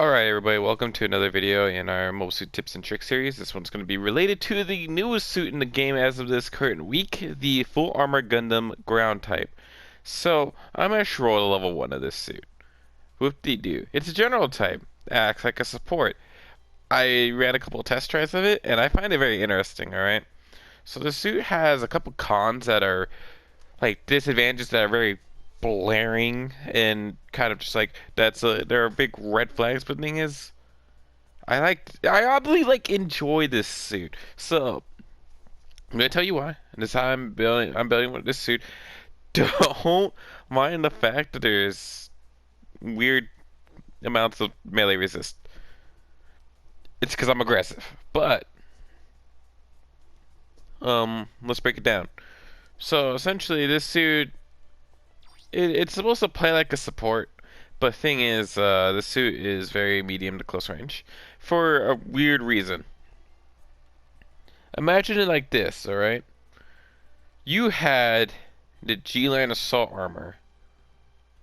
Alright everybody, welcome to another video in our mobile suit tips and tricks series. This one's going to be related to the newest suit in the game as of this current week, the full Armor Gundam Ground Type. So, I'm actually roll to level 1 of this suit. Whoop-de-doo. It's a general type, acts like a support. I ran a couple of test tries of it, and I find it very interesting, alright? So the suit has a couple cons that are, like, disadvantages that are very blaring and kind of just like there are big red flags, but the thing is I oddly enjoy this suit. So I'm gonna tell you why. And this is how I'm building with this suit. Don't mind the fact that there's weird amounts of melee resist. It's because I'm aggressive. But let's break it down. So essentially this suit it's supposed to play like a support, but thing is, the suit is very medium to close range for a weird reason. Imagine it like this, alright? You had the G-Line Assault Armor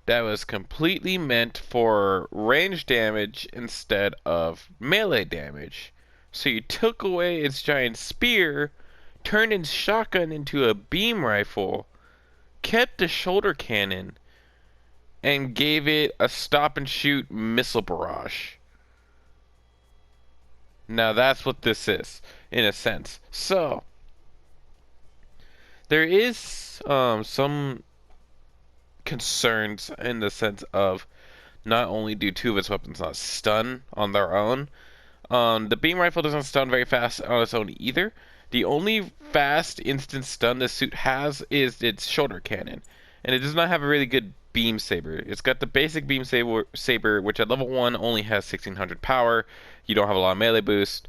that was completely meant for range damage instead of melee damage. So you took away its giant spear, turned its shotgun into a beam rifle, kept the shoulder cannon, and gave it a stop and shoot missile barrage. Now that's what this is, in a sense. So, there is some concerns in the sense of not only do two of its weapons not stun on their own, the beam rifle doesn't stun very fast on its own either. The only fast instant stun this suit has is its shoulder cannon, and it does not have a really good beam saber. It's got the basic beam saber, which at level 1 only has 1600 power. You don't have a lot of melee boost.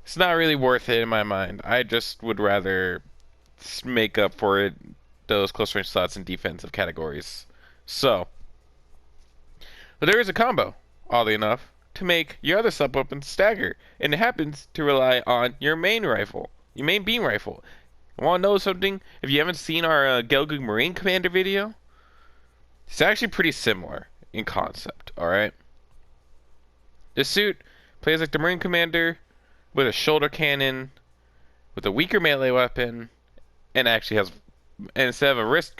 It's not really worth it in my mind. I just would rather make up for it, those close range slots in defensive categories. So, but there is a combo, oddly enough, to make your other sub weapons stagger, and it happens to rely on your main rifle, your main beam rifle. Want to know something? If you haven't seen our Gelgu Marine Commander video, it's actually pretty similar in concept. All right, this suit plays like the Marine Commander with a shoulder cannon, with a weaker melee weapon, and actually has, and instead of a wrist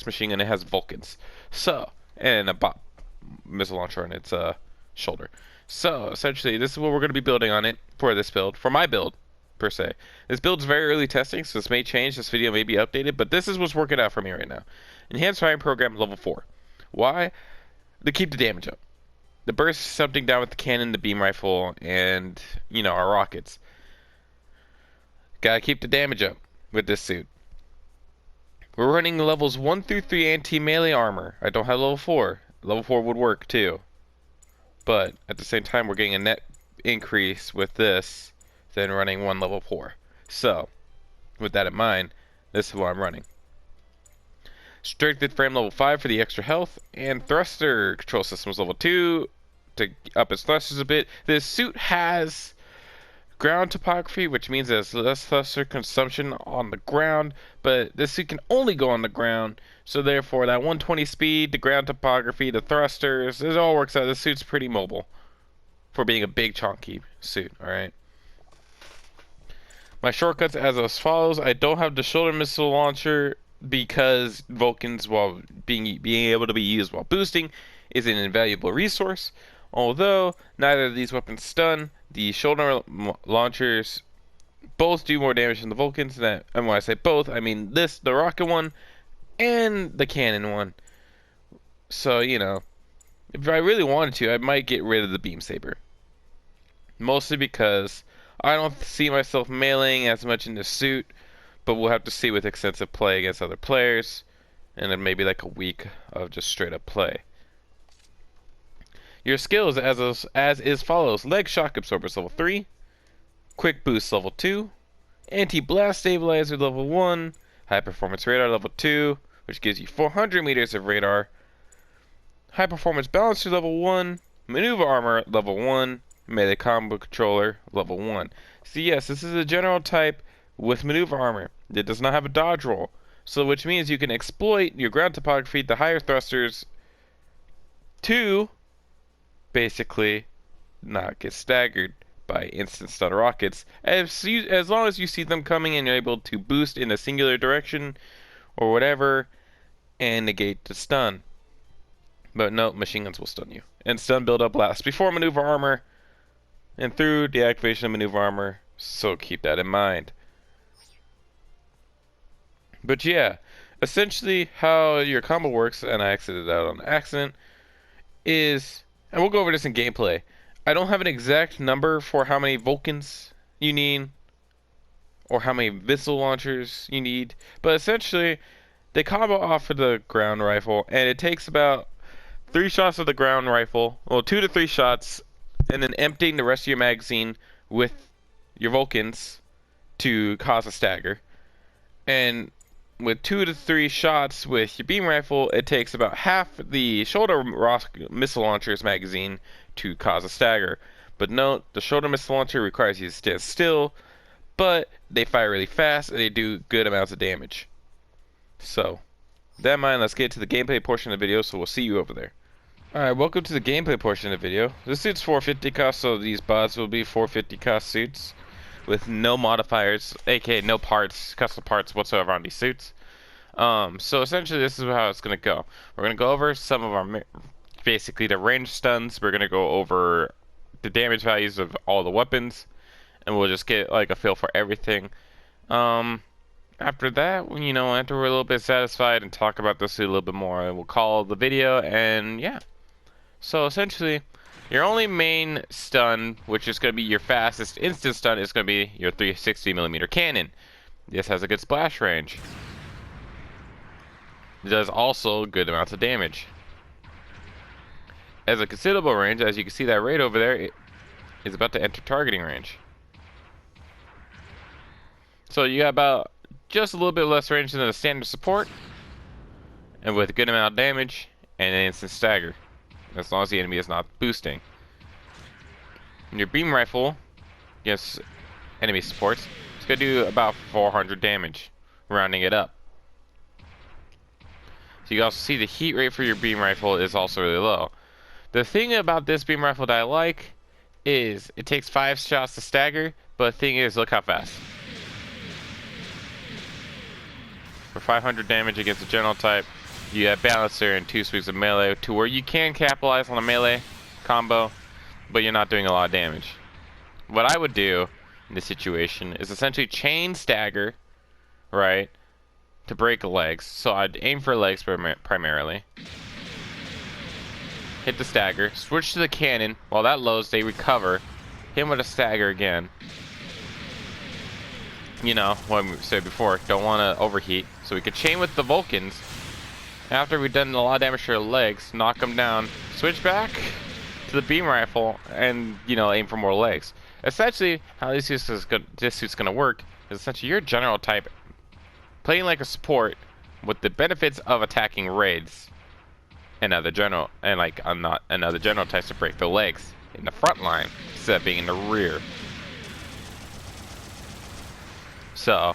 machine gun, it has Vulcans. So, and a bot missile launcher on its shoulder. So essentially, this is what we're going to be building on it for this build, for my build per se. This build is very early testing, so this may change. This video may be updated, but this is what's working out for me right now. Enhanced firing program level 4. Why? To keep the damage up. The burst is something down with the cannon, the beam rifle, and our rockets. Gotta keep the damage up with this suit. We're running levels 1 through 3 anti-melee armor. I don't have level 4. Level 4 would work too. But at the same time, we're getting a net increase with this than running one level 4. So, with that in mind, this is what I'm running. Strengthened frame level 5 for the extra health, and thruster control systems level 2 to up its thrusters a bit. This suit has ground topography, which means there's less thruster consumption on the ground, but this suit can only go on the ground, so therefore that 120 speed, the ground topography, the thrusters, it all works out. This suit's pretty mobile for being a big chunky suit. Alright, my shortcuts as follows. I don't have the shoulder missile launcher because Vulcans, while being able to be used while boosting, is an invaluable resource. Although neither of these weapons stun, the shoulder launchers both do more damage than the Vulcans. And when I say both, I mean the rocket one and the cannon one. So, if I really wanted to, I might get rid of the beam saber. Mostly because I don't see myself meleeing as much in this suit, but we'll have to see with extensive play against other players, and then maybe like a week of just straight up play. Your skills as is follows: leg shock absorbers level 3, quick boost level 2, anti-blast stabilizer level 1, high performance radar level 2, which gives you 400 meters of radar, high performance balancer level 1, maneuver armor level 1, melee combo controller level 1. So yes, this is a general type with maneuver armor. It does not have a dodge roll, so which means you can exploit your ground topography, the higher thrusters, to basically not get staggered by instant stun rockets, as long as you see them coming and you're able to boost in a singular direction or whatever and negate the stun. But no, machine guns will stun you. And stun buildup lasts before maneuver armor and through deactivation of maneuver armor, so keep that in mind. But yeah, essentially how your combo works, and I exited out on accident, is, and we'll go over this in gameplay. I don't have an exact number for how many Vulcans you need or how many missile launchers you need, but essentially they combo off of the ground rifle, and it takes about 3 shots of the ground rifle, well, 2 to 3 shots, and then emptying the rest of your magazine with your Vulcans to cause a stagger. And with 2 to 3 shots with your beam rifle, it takes about half the shoulder missile launcher's magazine to cause a stagger. But note, the shoulder missile launcher requires you to stand still, but they fire really fast and they do good amounts of damage. So, with that in mind, let's get to the gameplay portion of the video, so we'll see you over there. Alright, welcome to the gameplay portion of the video. This suit's 450 cost, so these bots will be 450 cost suits with no modifiers, aka no parts, custom parts whatsoever on these suits. So essentially this is how it's going to go. We're going to go over some of our, basically the range stuns, we're going to go over the damage values of all the weapons, and we'll just get like a feel for everything. After that, you know, after we're a little bit satisfied and talk about this suit a little bit more, we'll call the video, and yeah. So essentially, your only main stun, which is going to be your fastest instant stun, is going to be your 360mm cannon. This has a good splash range. It does also good amounts of damage. As a considerable range, as you can see that right over there, it is about to enter targeting range. So you got about just a little bit less range than the standard support, and with a good amount of damage and an instant stagger, as long as the enemy is not boosting. And your beam rifle against enemy supports, it's going to do about 400 damage, rounding it up. So you also see the heat rate for your beam rifle is also really low. The thing about this beam rifle that I like is it takes 5 shots to stagger, but the thing is, look how fast. For 500 damage against a general type, you have balancer and 2 sweeps of melee, to where you can capitalize on a melee combo, but you're not doing a lot of damage. What I would do in this situation is essentially chain stagger, right, to break legs. So I'd aim for legs primarily. Hit the stagger, switch to the cannon. While that loads, they recover. Hit him with a stagger again. You know, what we said before, don't want to overheat. So we could chain with the Vulcans. After we've done a lot of damage to their legs, knock them down, switch back to the beam rifle, and, you know, aim for more legs. Essentially, how this suit's going to work is essentially your general type playing like a support with the benefits of attacking raids and other general, and like another general types to break the legs in the front line instead of being in the rear. So,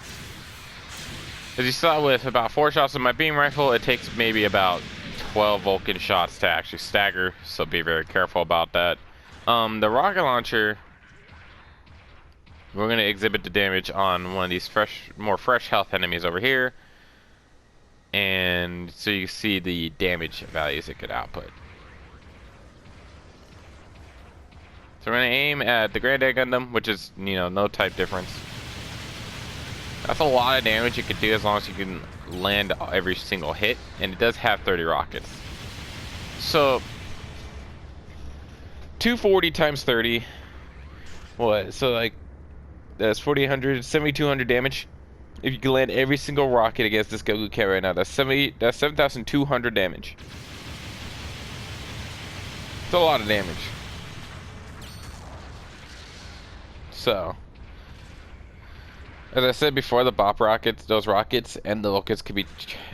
as you saw with about 4 shots of my beam rifle, it takes maybe about 12 Vulcan shots to actually stagger, so be very careful about that. The rocket launcher, we're going to exhibit the damage on one of these more fresh health enemies over here, and so you see the damage values it could output. So we're going to aim at the Granddad Gundam, which is, you know, no type difference. That's a lot of damage you can do as long as you can land every single hit, and it does have 30 rockets. So 240 times 30, what? So like that's 4,800, 7,200 damage. If you can land every single rocket against this Goku Cat right now, that's 7,200 damage. It's a lot of damage. So, as I said before, the Bop rockets, those rockets and the Vulcans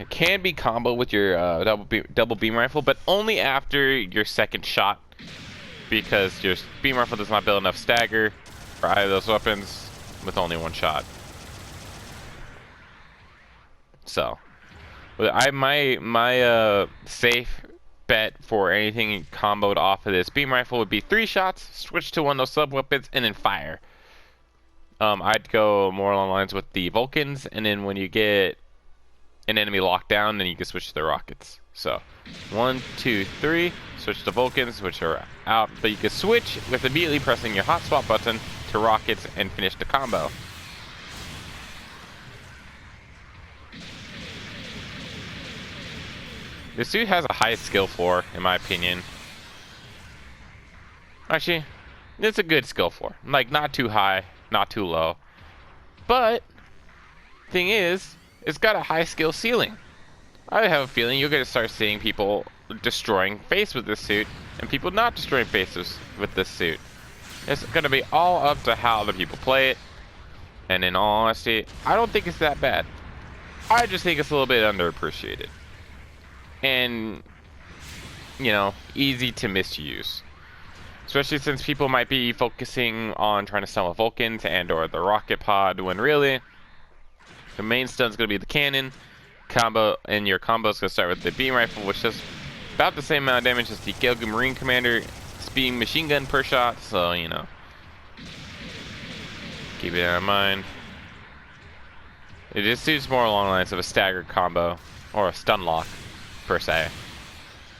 can be combo with your double beam rifle, but only after your second shot, because your beam rifle does not build enough stagger for either of those weapons with only 1 shot. So, my safe bet for anything comboed off of this beam rifle would be 3 shots, switch to one of those sub weapons, and then fire. I'd go more along the lines with the Vulcans, and then when you get an enemy locked down, then you can switch to the rockets. So 1, 2, 3, switch to Vulcans, which are out, but you can switch with immediately pressing your hot swap button to rockets and finish the combo. This suit has a high skill floor, in my opinion. Actually, it's a good skill floor. Like, not too high, not too low. But, thing is, it's got a high skill ceiling. I have a feeling you're going to start seeing people destroying face with this suit, and people not destroying faces with this suit. It's going to be all up to how the people play it. And in all honesty, I don't think it's that bad. I just think it's a little bit underappreciated. And, you know, easy to misuse. Especially since people might be focusing on trying to stun with Vulcans and or the rocket pod, when really, the main stun's going to be the cannon. And your combo is going to start with the beam rifle, which does about the same amount of damage as the Gilgan Marine Commander speeding machine gun per shot, so, you know, keep it in mind. It just suits more along the lines of a staggered combo, or a stun lock, per se,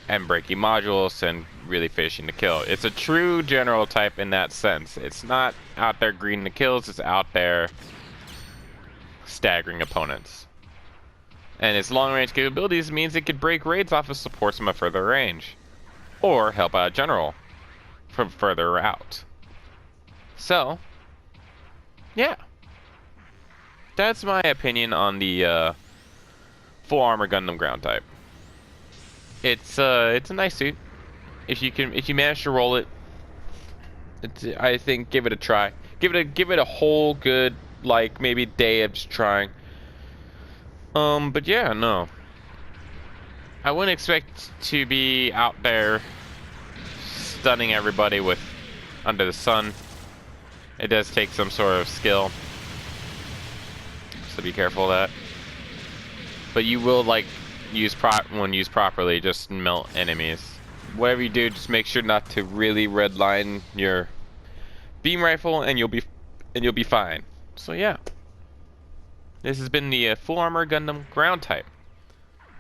and breaking modules and really finishing the kill. It's a true general type in that sense. It's not out there greening the kills, it's out there staggering opponents. And its long range capabilities means it could break raids off of supports from a further range, or help out a general from further out. So, yeah. That's my opinion on the full armor Gundam Ground Type. It's a nice suit. If you manage to roll it, I think give it a try. Give it a whole good, like, maybe day of just trying. But yeah, no. I wouldn't expect to be out there stunning everybody with under the sun. It does take some sort of skill, so be careful of that. But you will, like, when used properly, just melt enemies. Whatever you do, just make sure not to really redline your beam rifle, and you'll be fine. So yeah, this has been the full armor Gundam Ground Type.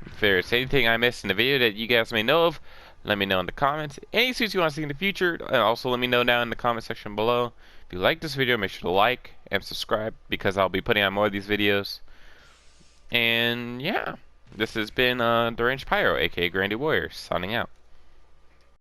If there's anything I missed in the video that you guys may know of, let me know in the comments. Any suits you want to see in the future, and also let me know down in the comment section below. If you like this video, make sure to like and subscribe, because I'll be putting out more of these videos. And yeah, this has been Deranged Pyro, aka Grandy Warrior, signing out.